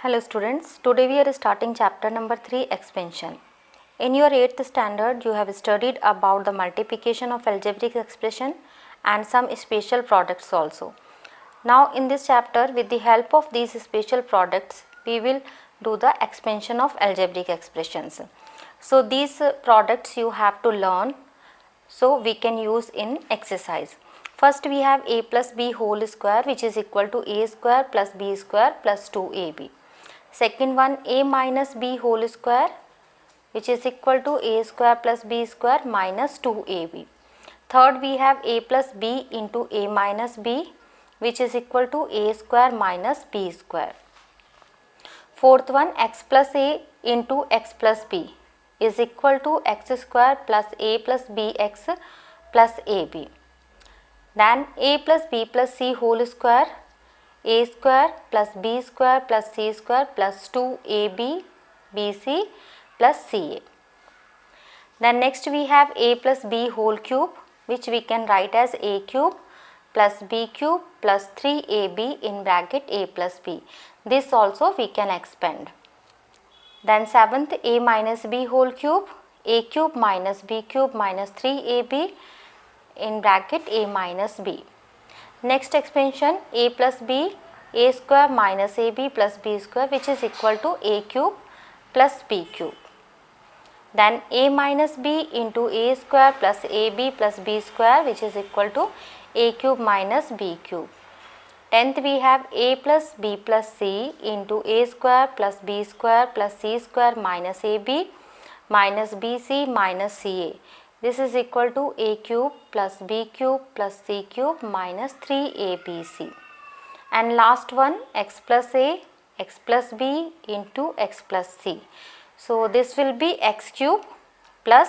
Hello students, today we are starting chapter number 3 expansion. In your 8th standard you have studied about the multiplication of algebraic expression and some special products also. Now in this chapter with the help of these special products we will do the expansion of algebraic expressions. So these products you have to learn so we can use in exercise. First we have a plus b whole square which is equal to a square plus b square plus 2ab. Second one a minus b whole square which is equal to a square plus b square minus 2ab. Third we have a plus b into a minus b which is equal to a square minus b square. Fourth one x plus a into x plus b is equal to x square plus a plus bx plus ab. Then a plus b plus c whole square a square plus b square plus c square plus 2ab bc plus ca. Then next we have a plus b whole cube which we can write as a cube plus b cube plus 3ab in bracket a plus b. This also we can expand. Then seventh a minus b whole cube a cube minus b cube minus 3ab in bracket a minus b. Next expansion a plus b a square minus ab plus b square which is equal to a cube plus b cube. Then a minus b into a square plus ab plus b square which is equal to a cube minus b cube. 10th we have a plus b plus c into a square plus b square plus c square minus ab minus bc minus ca. This is equal to a cube plus b cube plus c cube minus 3abc. And last one x plus a x plus b into x plus c. So this will be x cube plus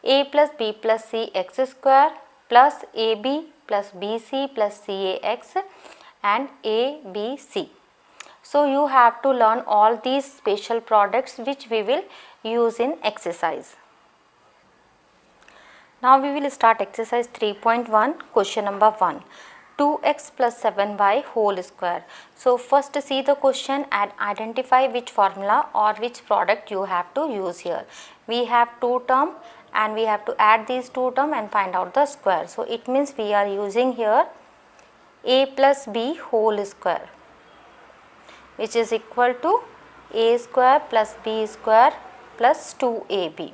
a plus b plus c x square plus ab plus bc plus cax and abc. So you have to learn all these special products which we will use in exercise. Now we will start exercise 3.1 question number 1. 2x plus 7y whole square. So first see the question and identify which formula or which product you have to use here. We have two term and we have to add these two term and find out the square. So it means we are using here a plus b whole square which is equal to a square plus b square plus 2ab.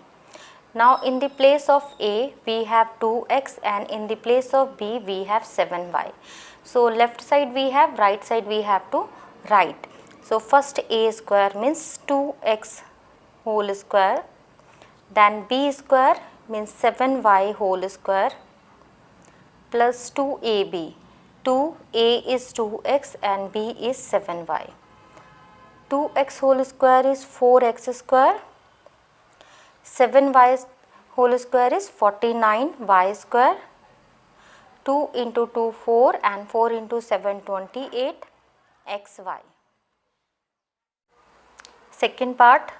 Now in the place of a we have 2x and in the place of b we have 7y. So left side we have, right side we have to write. So first a square means 2x whole square, then b square means 7y whole square plus 2ab. 2a is 2x and b is 7y. 2x whole square is 4x square. 7y whole square is 49y square. 2 into 2 4 and 4 into 7 28 xy. Second part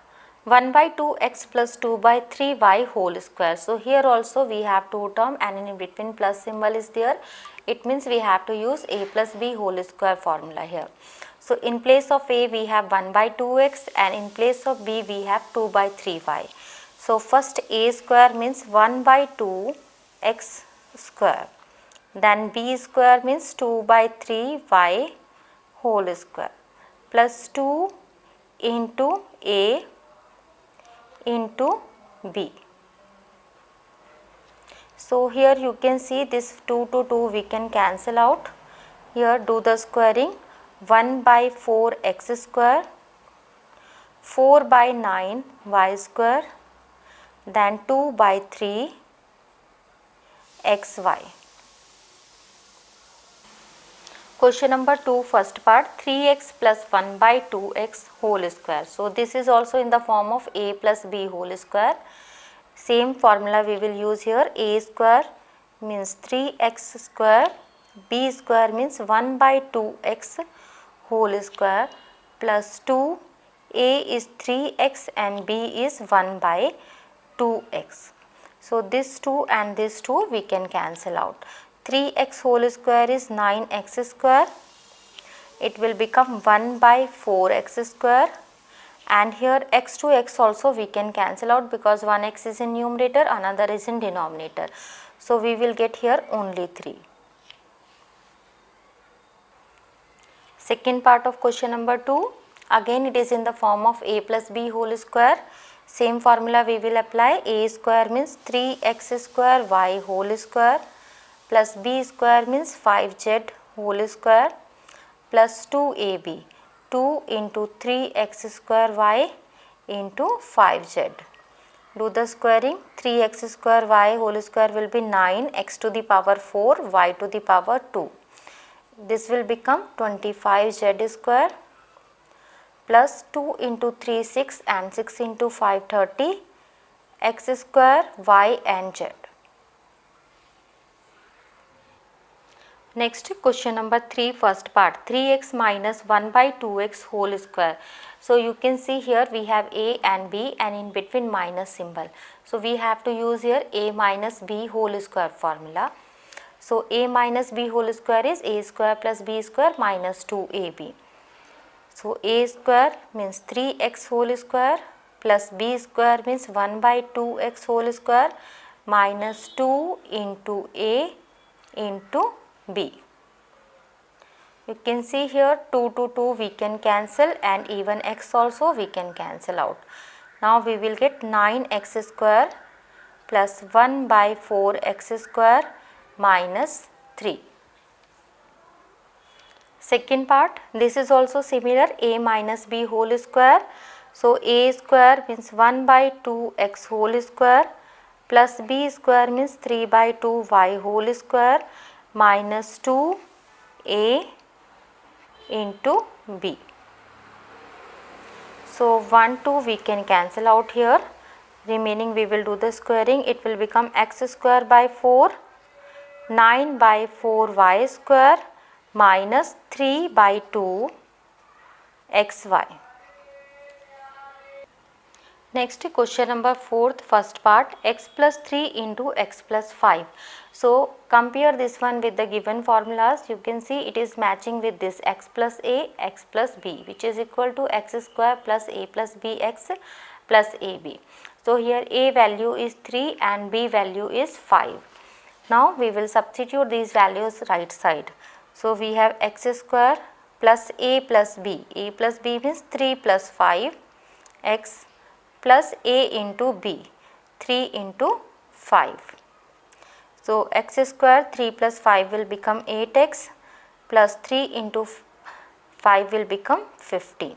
1 by 2x plus 2 by 3y whole square. So here also we have two term and in between plus symbol is there. It means we have to use a plus b whole square formula here. So in place of a we have 1 by 2x and in place of b we have 2 by 3y. So first a square means 1 by 2 x square, then b square means 2 by 3 y whole square plus 2 into a into b. So here you can see this 2 to 2 we can cancel out. Here do the squaring 1 by 4 x square, 4 by 9 y square, then 2 by 3 xy. Question number 2 first part 3x plus 1 by 2x whole square. So this is also in the form of a plus b whole square. Same formula we will use here. A square means 3x square, b square means 1 by 2x whole square plus 2, a is 3x and b is 1 by 2x. So this 2 and this 2 we can cancel out. 3x whole square is 9x square. it will become 1 by 4x square, and here x to x also we can cancel out because one x is in numerator, another is in denominator. So we will get here only 3. Second part of question number 2, again it is in the form of a plus b whole square. Same formula we will apply. A square means 3x square y whole square plus b square means 5z whole square plus 2ab, 2 into 3x square y into 5z. Do the squaring. 3x square y whole square will be 9, x to the power 4, y to the power 2. This will become 25z square plus 2 into 3 6 and 6 into 5 30, x square y and z. Next question number 3, first part, 3x minus 1 by 2x whole square. So you can see here we have a and b and in between minus symbol. So we have to use here a minus b whole square formula. So a minus b whole square is a square plus b square minus 2ab. So a square means 3x whole square plus b square means 1 by 2x whole square minus 2 into a into b. You can see here 2 to 2 we can cancel and even x also we can cancel out. Now we will get 9x square plus 1 by 4x square minus 3. Second part, this is also similar, a minus b whole square. So a square means 1 by 2x whole square plus b square means 3 by 2 y whole square minus 2a into b. So 1 2 we can cancel out here, remaining we will do the squaring. It will become x square by 4, 9 by 4 y square minus 3 by 2 xy. Next question number 4, first part, x plus 3 into x plus 5. So compare this one with the given formulas. You can see it is matching with this x plus a, x plus b, which is equal to x square plus a plus bx plus ab. So here a value is 3 and b value is 5. Now we will substitute these values right side. So we have x square plus a plus b means 3 plus 5 x plus a into b, 3 into 5. So x square 3 plus 5 will become 8x plus 3 into 5 will become 15.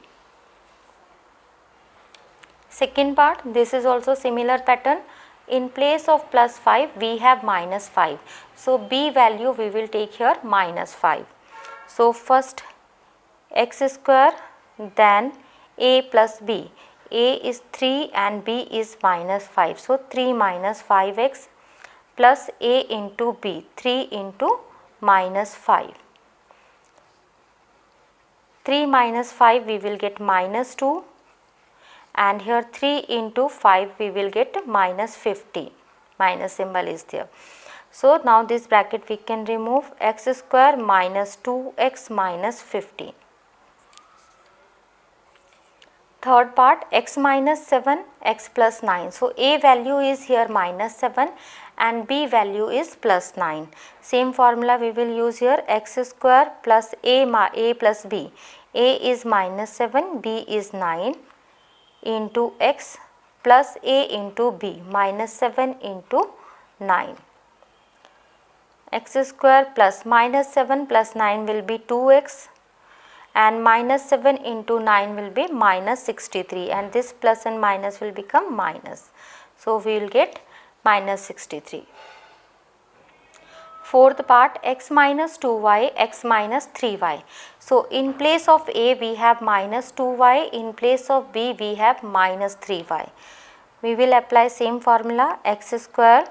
Second part, this is also similar pattern. In place of plus 5 we have minus 5. So b value we will take here minus 5. So first x square, then a plus b. A is 3 and b is minus 5. So 3 minus 5x plus a into b, 3 into minus 5. 3 minus 5 we will get minus 2, and here 3 into 5 we will get minus 15. Minus symbol is there. So now this bracket we can remove, x square minus 2x minus 15. Third part, x minus 7, x plus 9. So a value is here minus 7 and b value is plus 9. Same formula we will use here, x square plus a plus b. A is minus 7, b is 9 into x plus a into b, minus 7 into 9. X square plus minus 7 plus 9 will be 2x. And minus 7 into 9 will be minus 63, and this plus and minus will become minus. So we will get minus 63. Fourth part, x minus 2y, x minus 3y. So in place of a we have minus 2y, in place of b we have minus 3y. We will apply same formula, x square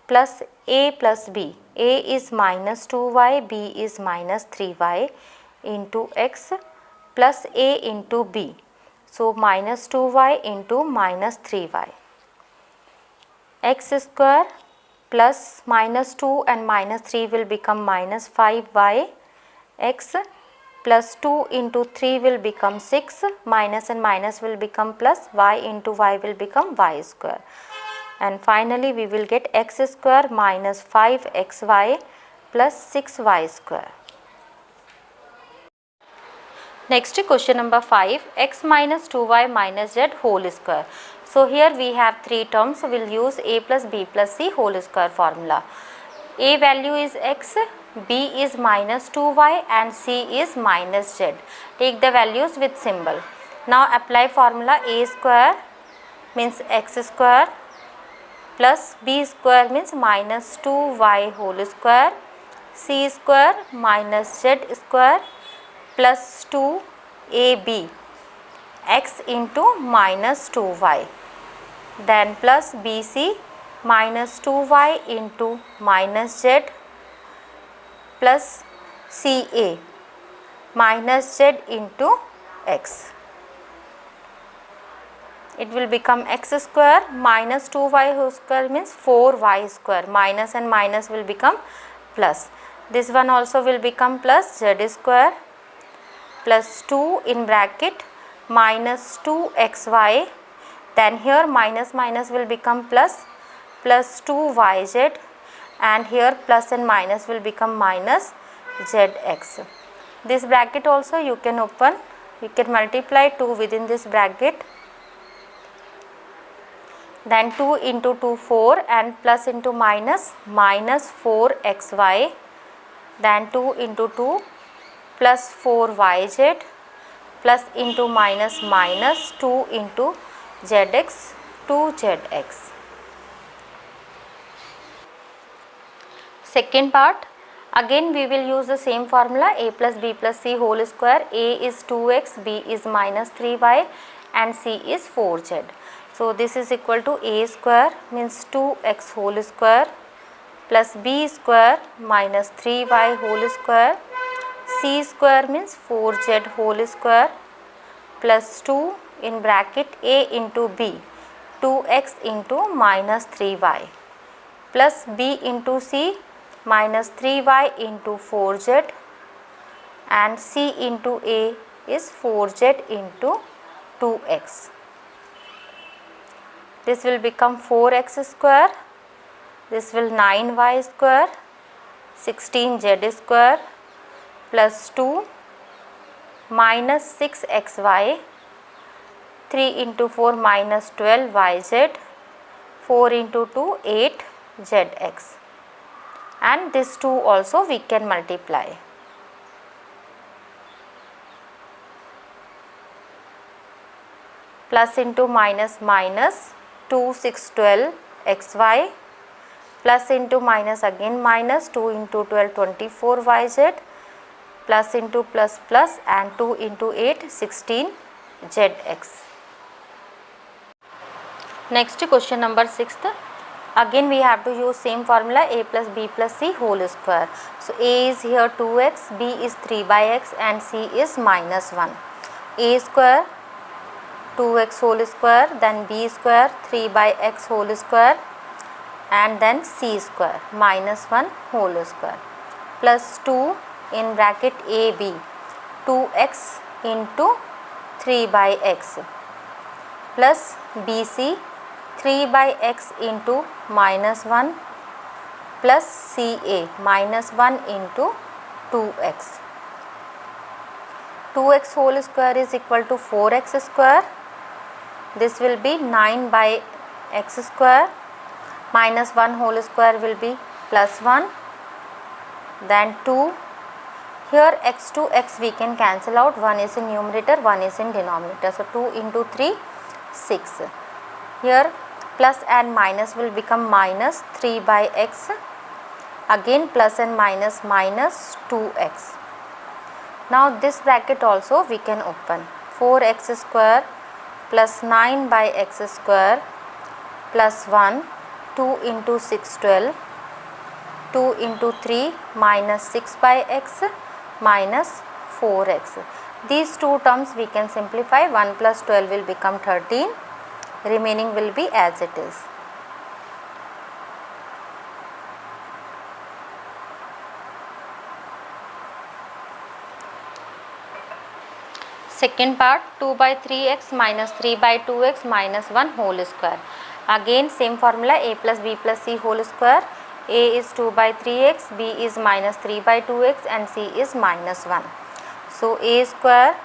plus a plus b. A is minus 2y, b is minus 3y into x plus a into b. So minus 2y into minus 3y. X square plus minus 2 and minus 3 will become minus 5y x plus 2 into 3 will become 6, minus and minus will become plus, y into y will become y square, and finally we will get x square minus 5xy plus 6y square. Next question number 5, x minus 2y minus z whole square. So here we have three terms, we will use a plus b plus c whole square formula. A value is x, b is minus 2y and c is minus z. Take the values with symbol. Now apply formula. A square means x square plus b square means minus 2y whole square, c square minus z square plus 2ab x into minus 2y, then plus bc minus 2y into minus z plus ca minus z into x. It will become x square minus 2y whole square means 4y square, minus and minus will become plus. This one also will become plus z square plus 2 in bracket minus 2xy, then here minus minus will become plus, plus 2yz, and here plus and minus will become minus zx. This bracket also you can open, you can multiply 2 within this bracket, then 2 into 2 4 and plus into minus, minus 4xy, then 2 into 2 plus 4yz plus into minus minus 2 into zx, 2zx. Second part, again we will use the same formula, a plus b plus c whole square. A is 2x, b is minus 3y and c is 4z. So this is equal to a square means 2x whole square plus b square minus 3y whole square, c square means 4z whole square plus 2 in bracket a into b, 2x into minus 3y plus b into c minus 3y into 4z, and c into a is 4z into 2x. This will become 4x square, this will 9y square, 16z square plus 2 minus 6xy, 3 into 4 minus 12yz, 4 into 2 8zx, and this 2 also we can multiply. Plus into minus minus 2 6 12 xy plus into minus again minus 2 into 12 24 yz plus into plus plus and 2 into 8 16 zx. Next question number 6th, again we have to use same formula, a plus b plus c whole square. So a is here 2x, b is 3 by x and c is minus 1. A square 2x whole square, then b square 3 by x whole square, and then c square minus 1 whole square plus 2 in bracket ab, 2x into 3 by x plus bc 3 by x into minus 1 plus ca minus 1 into 2x. 2x whole square is equal to 4x square. This will be 9 by x square, minus 1 whole square will be plus 1, then 2. Here x to x we can cancel out, 1 is in numerator, 1 is in denominator. So 2 into 3 6. Here plus and minus will become minus 3 by x, again plus and minus minus 2x. Now this bracket also we can open, 4x square plus 9 by x square plus 1, 2 into 6 12, 2 into 3 minus 6 by x minus 4x. These two terms we can simplify, 1 plus 12 will become 13, remaining will be as it is. Second part, 2 by 3x minus 3 by 2x minus 1 whole square. Again same formula, a plus b plus c whole square. A is 2 by 3x, b is minus 3 by 2x and c is minus 1. So a square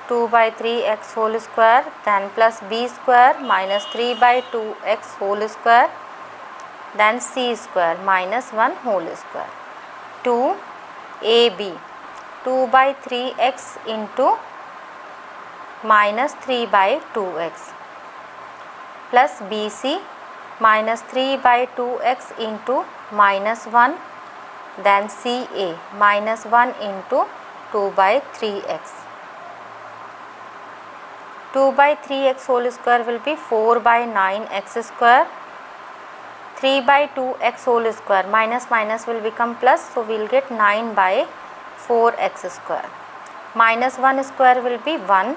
2 by 3x whole square, then plus b square minus 3 by 2x whole square, then c square minus 1 whole square. 2ab 2 by 3x into minus 3 by 2x plus bc minus 3 by 2x into minus 1, then ca minus 1 into 2 by 3x. 2 by 3x whole square will be 4 by 9x square. 3 by 2x whole square, minus minus will become plus, so we will get 9 by 4x square. Minus 1 square will be 1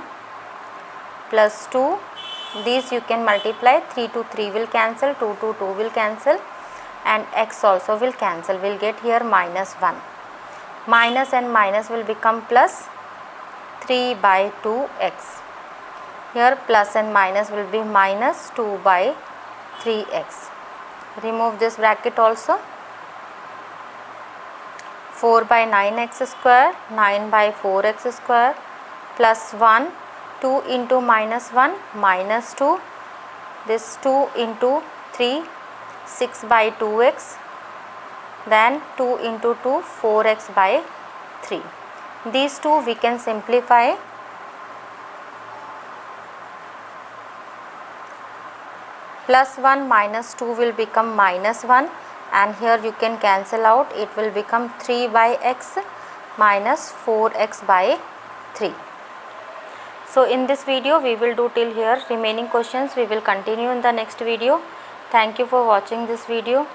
plus 2, these you can multiply, 3 to 3 will cancel, 2 to 2 will cancel and x also will cancel, we will get here minus 1. Minus and minus will become plus 3 by 2x. Here plus and minus will be minus 2 by 3x. Remove this bracket also. 4 by 9x square, 9 by 4x square plus 1, 2 into minus 1 minus 2, this 2 into 3, 6 by 2x, then 2 into 2, 4x by 3. These two we can simplify. Plus 1 minus 2 will become minus 1 and here you can cancel out, it will become 3 by x minus 4x by 3. So in this video we will do till here. Remaining questions we will continue in the next video. Thank you for watching this video.